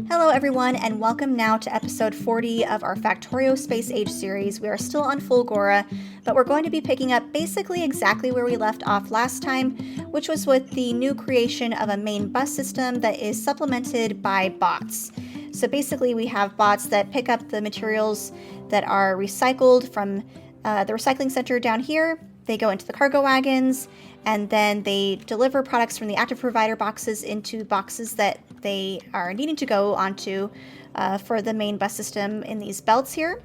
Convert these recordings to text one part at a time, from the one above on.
Hello everyone, and welcome now to episode 40 of our Factorio Spaceage series. We are still on Fulgora, but we're going to be picking up basically exactly where we left off last time, which was with the new creation of a main bus system that is supplemented by bots. So basically we have bots that pick up the materials that are recycled from the recycling center down here. They go into the cargo wagons, and then they deliver products from the active provider boxes into boxes that they are needing to go onto for the main bus system in these belts here.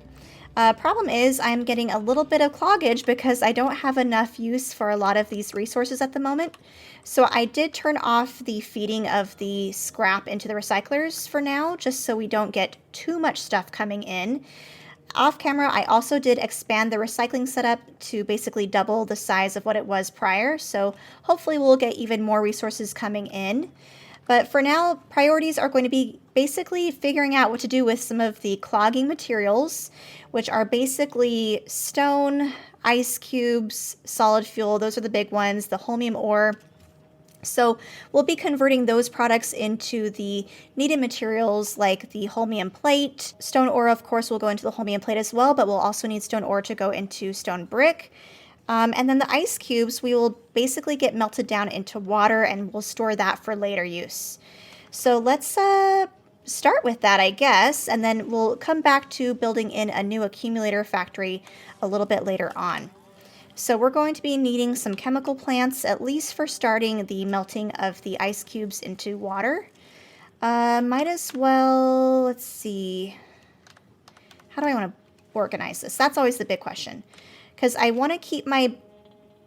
Problem is I'm getting a little bit of cloggage because I don't have enough use for a lot of these resources at the moment. So I did turn off the feeding of the scrap into the recyclers for now, just so we don't get too much stuff coming in. Off camera, I also did expand the recycling setup to basically double the size of what it was prior, so hopefully we'll get even more resources coming in. But for now, priorities are going to be basically figuring out what to do with some of the clogging materials, which are basically stone, ice cubes, solid fuel. Those are the big ones, the holmium ore. So we'll be converting those products into the needed materials like the holmium plate. Stone ore, of course, will go into the holmium plate as well, but we'll also need stone ore to go into stone brick. And then the ice cubes, we will basically get melted down into water, and we'll store that for later use. So let's start with that, I guess, and then we'll come back to building in a new accumulator factory a little bit later on. So we're going to be needing some chemical plants, at least for starting the melting of the ice cubes into water. Might as well, let's see, how do I want to organize this? That's always the big question, because I want to keep my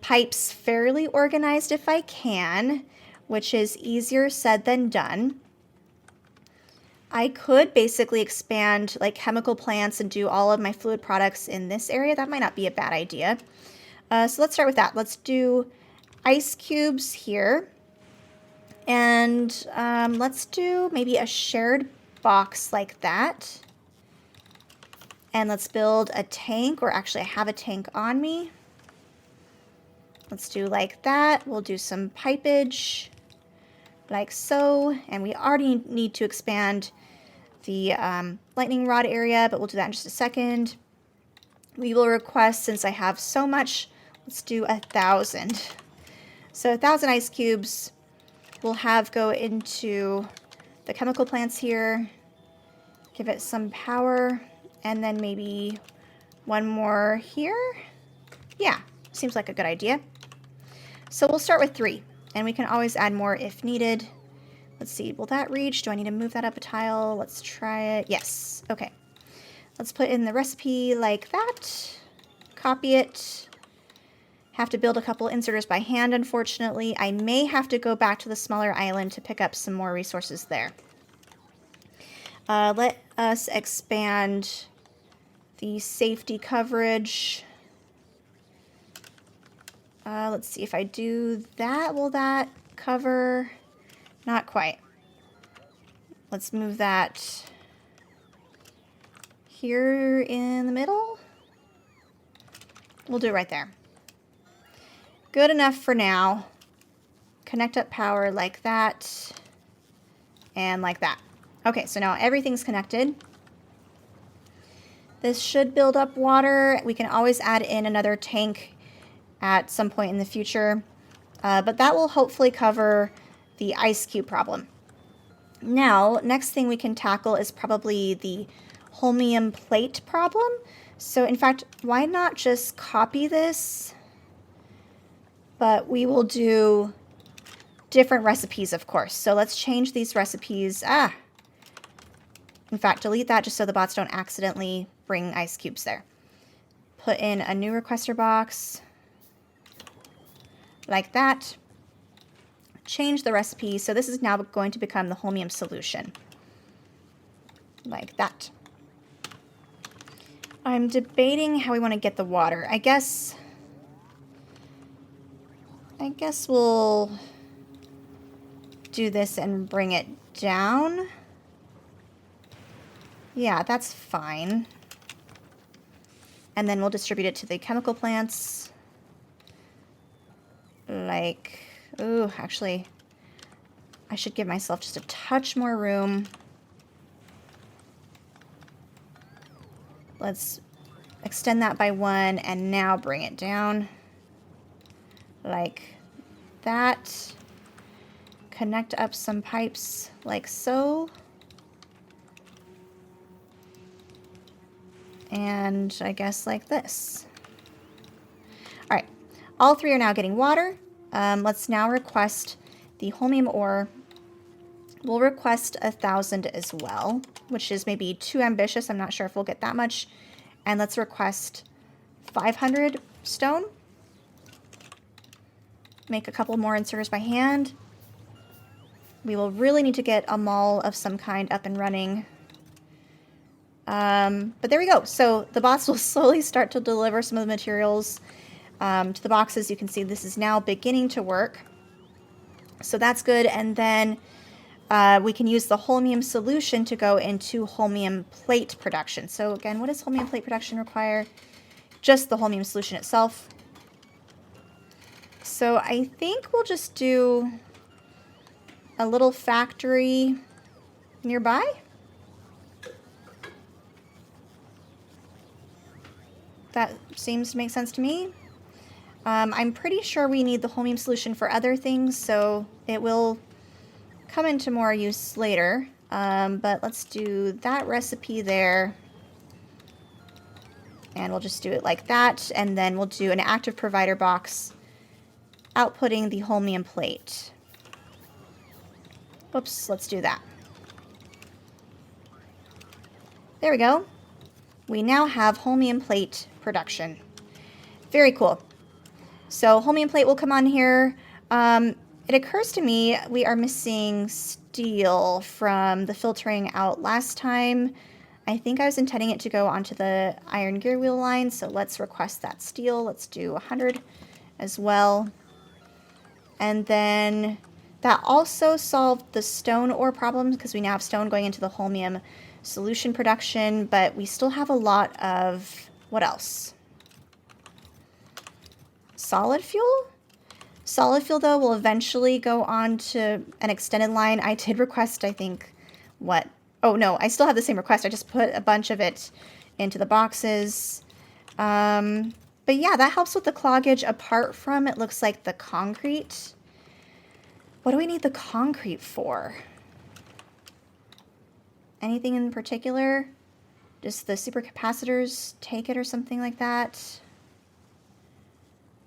pipes fairly organized if I can, which is easier said than done. I could basically expand like chemical plants and do all of my fluid products in this area. That might not be a bad idea. So let's start with that. Let's do ice cubes here. And let's do maybe a shared box like that. And let's build a tank, or actually I have a tank on me. Let's do like that. We'll do some pipage like so. And we already need to expand the lightning rod area, but we'll do that in just a second. We will request, since I have so much, let's do 1,000. So 1,000 ice cubes we'll have go into the chemical plants here. Give it some power, and then maybe one more here. Yeah, seems like a good idea. So we'll start with 3, and we can always add more if needed. Let's see, will that reach? Do I need to move that up a tile? Let's try it. Yes, okay. Let's put in the recipe like that. Copy it. Have to build a couple inserters by hand, unfortunately. I may have to go back to the smaller island to pick up some more resources there. Let us expand the safety coverage. Let's see if I do that. Will that cover? Not quite. Let's move that here in the middle. We'll do it right there. Good enough for now. Connect up power like that and like that. Okay, so now everything's connected. This should build up water. We can always add in another tank at some point in the future, but that will hopefully cover the ice cube problem. Now, next thing we can tackle is probably the holmium plate problem. So in fact, why not just copy this? But we will do different recipes, of course. So let's change these recipes. In fact, delete that just so the bots don't accidentally bring ice cubes there. Put in a new requester box like that. Change the recipe. So this is now going to become the holmium solution. Like that. I'm debating how we want to get the water. I guess we'll do this and bring it down. Yeah, that's fine. And then we'll distribute it to the chemical plants. Like, ooh, actually, I should give myself just a touch more room. Let's extend that by 1 and now bring it down like that. Connect up some pipes like so. And I guess like this. All right, all 3 are now getting water. Let's now request the holmium ore. We'll request 1,000 as well, which is maybe too ambitious. I'm not sure if we'll get that much. And let's request 500 stone. Make a couple more inserters by hand. We will really need to get a mall of some kind up and running. But there we go. So the bots will slowly start to deliver some of the materials to the boxes. You can see this is now beginning to work. So that's good. And then we can use the holmium solution to go into holmium plate production. So again, what does holmium plate production require? Just the holmium solution itself. So I think we'll just do a little factory nearby. That seems to make sense to me. I'm pretty sure we need the holmium solution for other things, so it will come into more use later. But let's do that recipe there. And we'll just do it like that. And then we'll do an active provider box outputting the holmium plate. Whoops, let's do that. There we go. We now have holmium plate production. Very cool. So holmium plate will come on here. It occurs to me we are missing steel from the filtering out last time. I think I was intending it to go onto the iron gear wheel line, so let's request that steel. Let's do 100 as well. And then that also solved the stone ore problem because we now have stone going into the holmium solution production, but we still have a lot of, what else? Solid fuel? Solid fuel, though, will eventually go on to an extended line. I did request, I think, what? Oh, no, I still have the same request. I just put a bunch of it into the boxes. But yeah, that helps with the cloggage apart from, it looks like, the concrete. What do we need the concrete for? Anything in particular? Just the supercapacitors take it or something like that?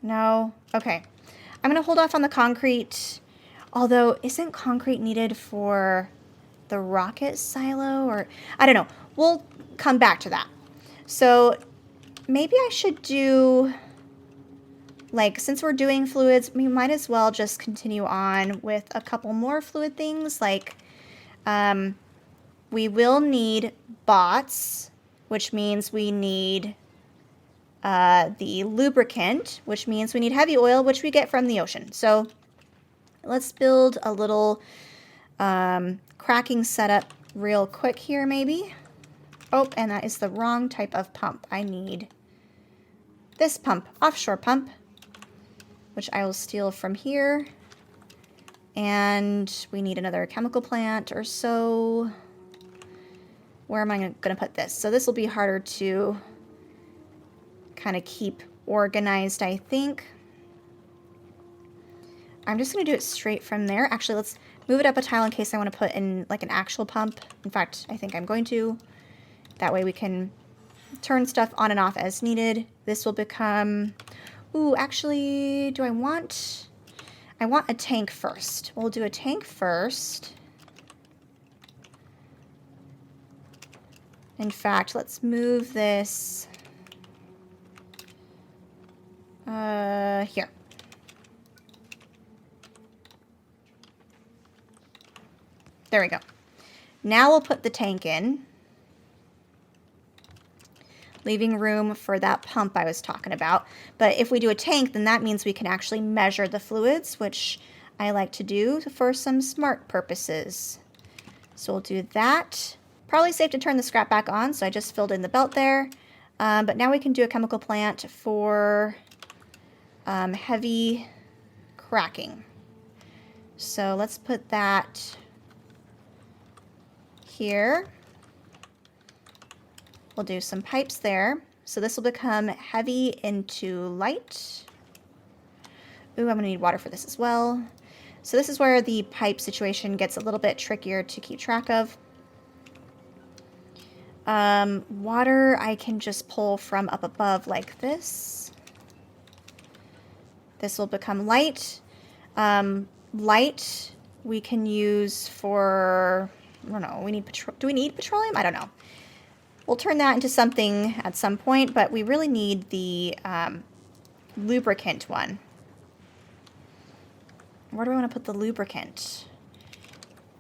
No? Okay. I'm going to hold off on the concrete. Although, isn't concrete needed for the rocket silo? Or I don't know. We'll come back to that. So maybe I should do, like, since we're doing fluids, we might as well just continue on with a couple more fluid things. Like, we will need bots, which means we need the lubricant, which means we need heavy oil, which we get from the ocean. So let's build a little cracking setup real quick here, maybe. Oh, and that is the wrong type of pump. I need this pump, offshore pump, which I will steal from here. And we need another chemical plant or so. Where am I going to put this? So this will be harder to kind of keep organized, I think. I'm just going to do it straight from there. Actually, let's move it up a tile in case I want to put in like an actual pump. In fact, I think I'm going to. That way we can turn stuff on and off as needed. This will become... Ooh, actually, do I want... I want a tank first. We'll do a tank first. In fact, let's move this here. There we go. Now we'll put the tank in, leaving room for that pump I was talking about. But if we do a tank, then that means we can actually measure the fluids, which I like to do for some smart purposes. So we'll do that. Probably safe to turn the scrap back on, so I just filled in the belt there. But now we can do a chemical plant for heavy cracking. So let's put that here. We'll do some pipes there. So this will become heavy into light. Ooh, I'm gonna need water for this as well. So this is where the pipe situation gets a little bit trickier to keep track of. Water I can just pull from up above like this. This will become light. Light we can use for, I don't know, do we need petroleum? I don't know. We'll turn that into something at some point, but we really need the lubricant one. Where do I want to put the lubricant?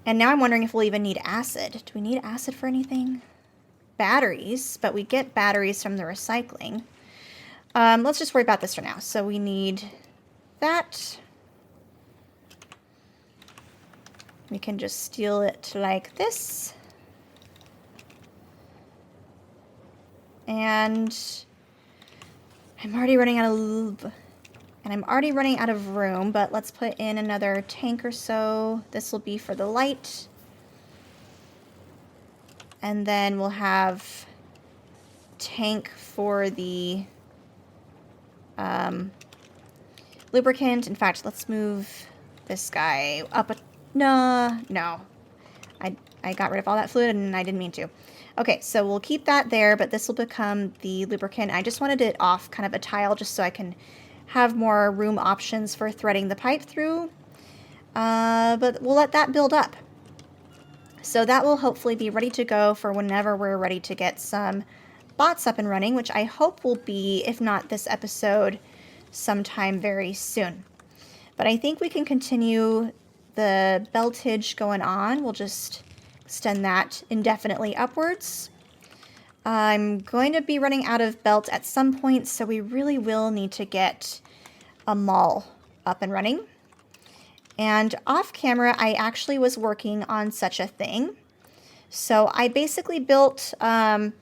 And now I'm wondering if we'll even need acid. Do we need acid for anything? Batteries, but we get batteries from the recycling. Let's just worry about this for now. So we need that. We can just steal it like this. And I'm already running out of lube. And I'm already running out of room, but let's put in another tank or so. This will be for the light. And then we'll have tank for the lubricant. In fact, let's move this guy up. No. I got rid of all that fluid and I didn't mean to. Okay, so we'll keep that there, but this will become the lubricant. I just wanted it off kind of a tile just so I can have more room options for threading the pipe through. But we'll let that build up. So that will hopefully be ready to go for whenever we're ready to get some bots up and running, which I hope will be, if not this episode, sometime very soon. But I think we can continue the beltage going on. We'll just extend that indefinitely upwards. I'm going to be running out of belt at some point, so we really will need to get a mall up and running. And off camera, I actually was working on such a thing. So I basically built an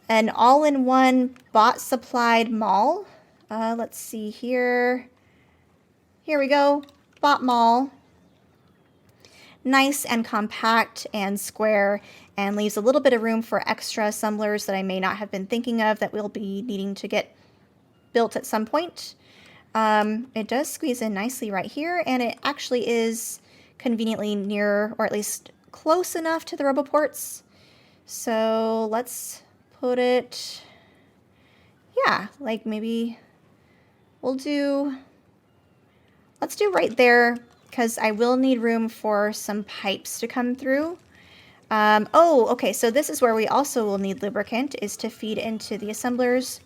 all-in-one bot-supplied mall. Let's see here. Here we go. Bot mall. Nice and compact and square, and leaves a little bit of room for extra assemblers that I may not have been thinking of that we'll be needing to get built at some point. It does squeeze in nicely right here, and it actually is conveniently near, or at least close enough to the roboports. So let's put it, yeah, like maybe let's do right there, because I will need room for some pipes to come through. Oh, okay, so this is where we also will need lubricant, is to feed into the assemblers.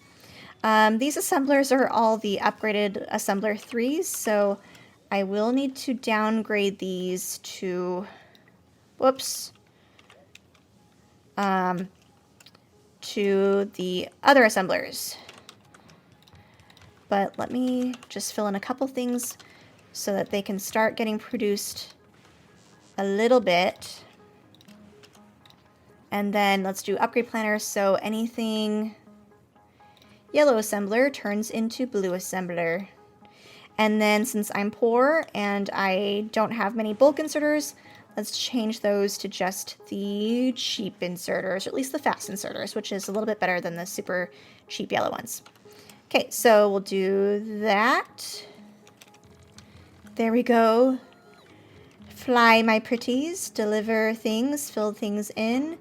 These assemblers are all the upgraded assembler 3s, so I will need to downgrade these to, whoops, to the other assemblers. But let me just fill in a couple things so that they can start getting produced a little bit. And then let's do upgrade planners, so anything yellow assembler turns into blue assembler. And then since I'm poor and I don't have many bulk inserters, let's change those to just the cheap inserters, or at least the fast inserters, which is a little bit better than the super cheap yellow ones. Okay, so we'll do that. There we go. Fly, my pretties. Deliver things, fill things in.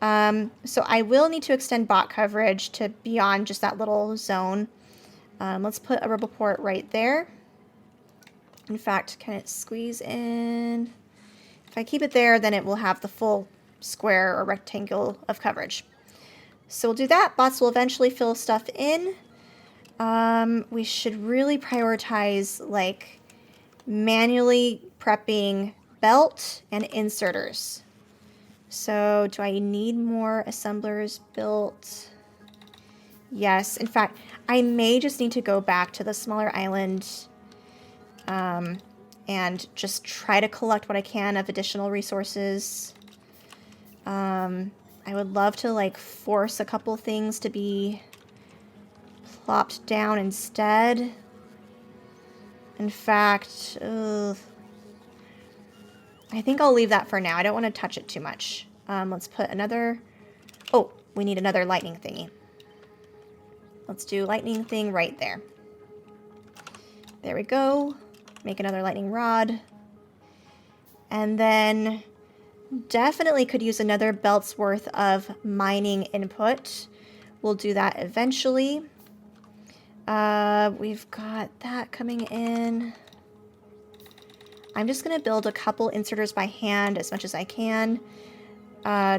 So I will need to extend bot coverage to beyond just that little zone. Let's put a roboport right there. In fact, can it squeeze in? If I keep it there, then it will have the full square or rectangle of coverage. So we'll do that. Bots will eventually fill stuff in. We should really prioritize like manually prepping belt and inserters. So do I need more assemblers built? Yes. In fact, I may just need to go back to the smaller island and just try to collect what I can of additional resources. I would love to like force a couple things to be plopped down instead. In fact, I think I'll leave that for now. I don't want to touch it too much. Let's put another Oh, we need another lightning thingy. Let's do lightning thing right there. There we go. Make another lightning rod. And then definitely could use another belt's worth of mining input. We'll do that eventually. We've got that coming in. I'm just going to build a couple inserters by hand as much as I can,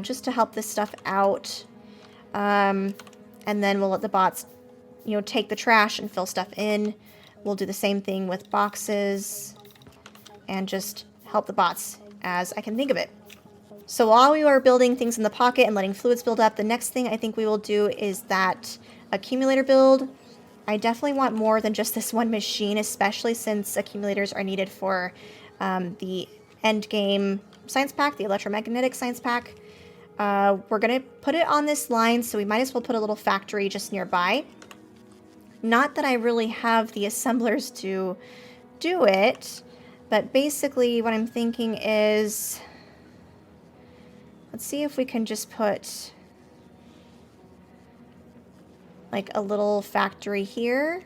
just to help this stuff out. And then we'll let the bots, take the trash and fill stuff in. We'll do the same thing with boxes and just help the bots as I can think of it. So while we are building things in the pocket and letting fluids build up, the next thing I think we will do is that accumulator build. I definitely want more than just this one machine, especially since accumulators are needed for the end game science pack, the electromagnetic science pack. We're going to put it on this line, so we might as well put a little factory just nearby. Not that I really have the assemblers to do it, but basically what I'm thinking is, let's see if we can just put like a little factory here.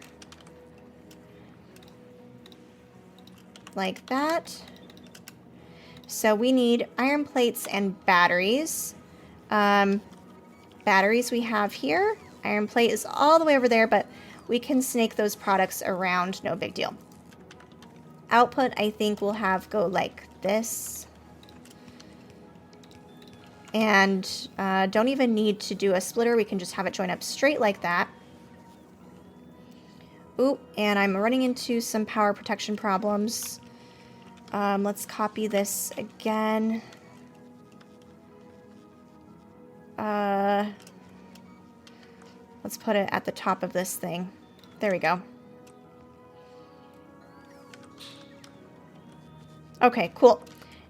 Like that. So we need iron plates and batteries. Batteries we have here. Iron plate is all the way over there, but we can snake those products around, no big deal. Output, I think we'll have go like this. And don't even need to do a splitter. We can just have it join up straight like that. Ooh, and I'm running into some power protection problems. Let's copy this again. Let's put it at the top of this thing. There we go. Okay, cool.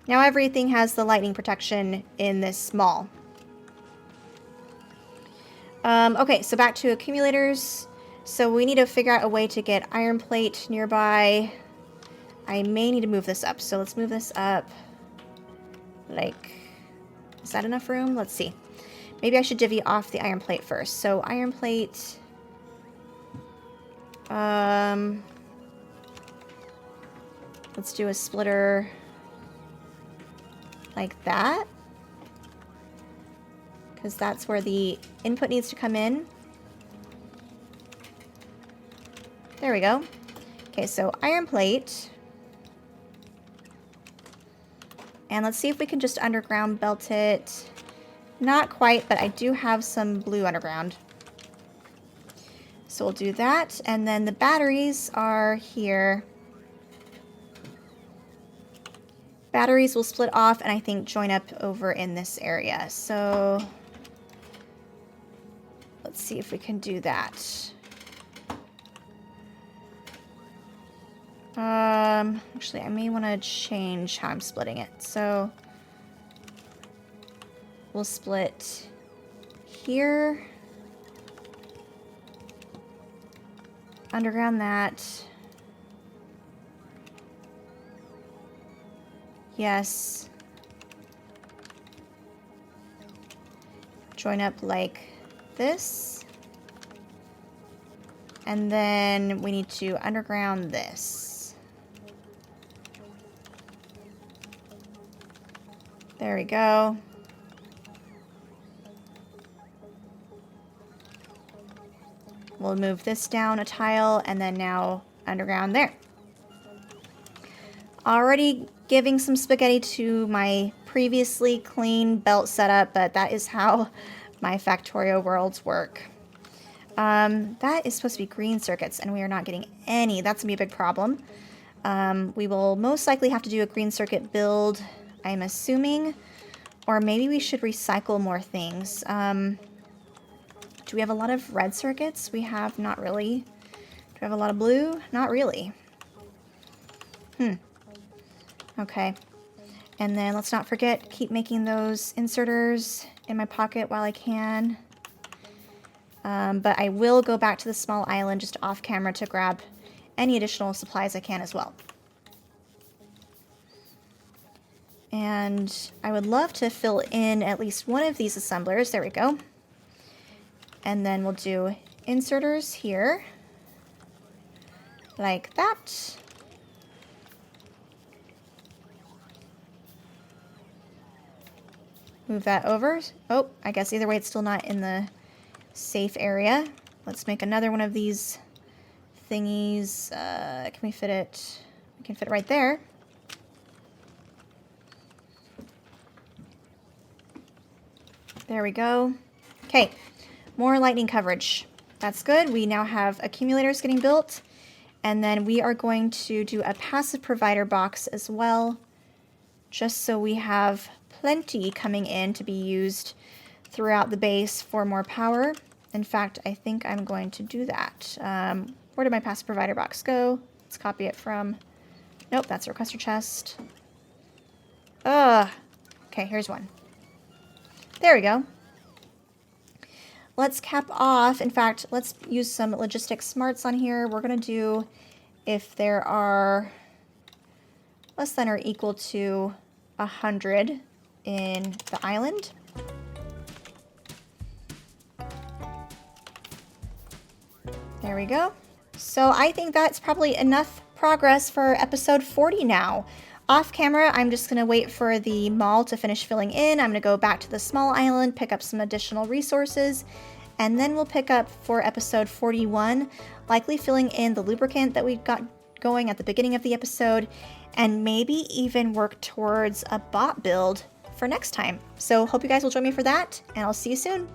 Now everything has the lightning protection in this mall. Okay, so back to accumulators. So we need to figure out a way to get iron plate nearby. I may need to move this up. So let's move this up. Like, is that enough room? Let's see. Maybe I should divvy off the iron plate first. So iron plate. Let's do a splitter like that, because that's where the input needs to come in. There we go. Okay, so iron plate. And let's see if we can just underground belt it. Not quite, but I do have some blue underground. So we'll do that. And then the batteries are here. Batteries will split off and I think join up over in this area. So let's see if we can do that. Actually, I may want to change how I'm splitting it. So we'll split here. Underground that. Yes. Join up like this. And then we need to underground this. There we go. We'll move this down a tile and then now underground there. Already giving some spaghetti to my previously clean belt setup, but that is how my Factorio worlds work. That is supposed to be green circuits and we are not getting any. That's gonna be a big problem. We will most likely have to do a green circuit build, I'm assuming, or maybe we should recycle more things. Do we have a lot of red circuits? We have not really. Do we have a lot of blue? Not really. Okay. And then let's not forget, keep making those inserters in my pocket while I can. But I will go back to the small island just off camera to grab any additional supplies I can as well. And I would love to fill in at least one of these assemblers. There we go. And then we'll do inserters here, like that. Move that over. Oh, I guess either way it's still not in the safe area. Let's make another one of these thingies. Can we fit it? We can fit it right there. There we go. Okay, more lightning coverage. That's good. We now have accumulators getting built. And then we are going to do a passive provider box as well, just so we have plenty coming in to be used throughout the base for more power. In fact, I think I'm going to do that. Where did my passive provider box go? Let's copy it from... Nope, that's a requester chest. Okay, here's one. There we go. Let's cap off. In fact, let's use some logistics smarts on here. We're going to do if there are less than or equal to 100 in the island. There we go. So I think that's probably enough progress for episode 40 now. Off camera, I'm just going to wait for the mall to finish filling in. I'm going to go back to the small island, pick up some additional resources, and then we'll pick up for episode 41, likely filling in the lubricant that we got going at the beginning of the episode, and maybe even work towards a bot build for next time. So hope you guys will join me for that, and I'll see you soon.